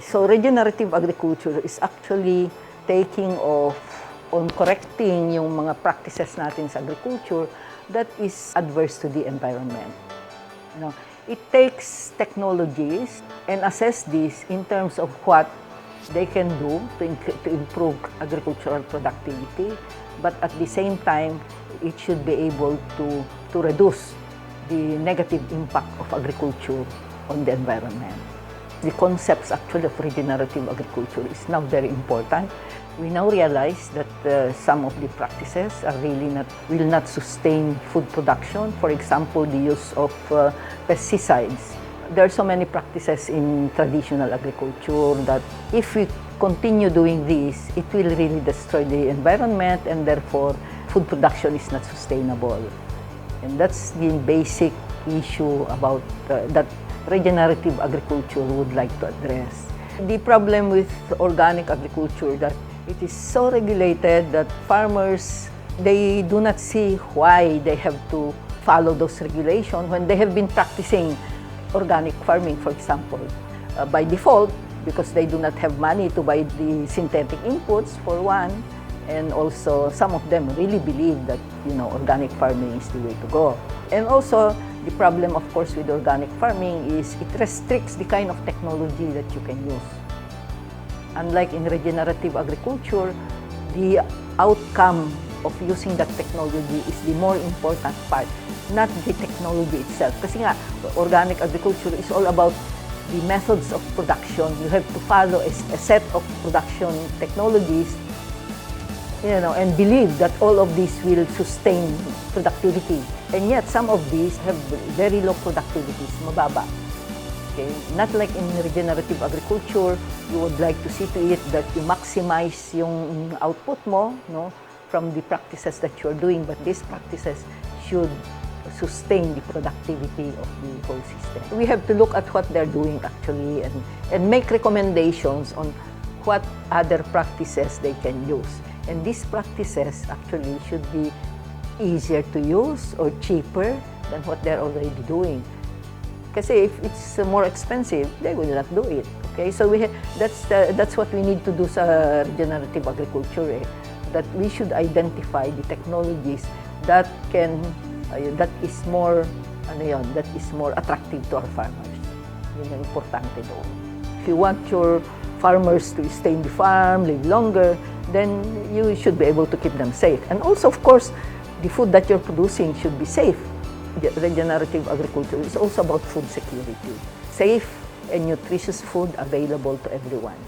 So regenerative agriculture is actually taking off on correcting yung mga practices natin sa agriculture that is adverse to the environment. You know, it takes technologies and assess this in terms of what they can do to improve agricultural productivity, but at the same time, it should be able to reduce the negative impact of agriculture on the environment. The concepts actually of regenerative agriculture is now very important. We now realize that some of the practices are will not sustain food production. For example, the use of pesticides. There are so many practices in traditional agriculture that if we continue doing this, it will really destroy the environment and therefore food production is not sustainable. And that's the basic issue about that regenerative agriculture would like to address. The problem with organic agriculture that it is so regulated that farmers, they do not see why they have to follow those regulations when they have been practicing organic farming, for example, by default, because they do not have money to buy the synthetic inputs, for one, and also some of them really believe that, you know, organic farming is the way to go. And also, the problem, of course, with organic farming is it restricts the kind of technology that you can use. Unlike in regenerative agriculture, the outcome of using that technology is the more important part, not the technology itself. Kasi nga, organic agriculture is all about the methods of production. You have to follow a set of production technologies, you know, and believe that all of these will sustain productivity. And yet, some of these have very low productivities, mababa. Okay? Not like in regenerative agriculture, you would like to see to it that you maximize yung output mo, no, from the practices that you're doing, but these practices should sustain the productivity of the whole system. We have to look at what they're doing actually and make recommendations on what other practices they can use. And these practices actually should be easier to use or cheaper than what they're already doing. Kasi if it's more expensive, they will not do it. Okay, so that's what we need to do sa regenerative agriculture. That we should identify the technologies that is more attractive to our farmers. Yun ang importante doon. If you want your farmers to stay in the farm, live longer, then you should be able to keep them safe. And also, of course, the food that you're producing should be safe. Regenerative agriculture is also about food security. Safe and nutritious food available to everyone.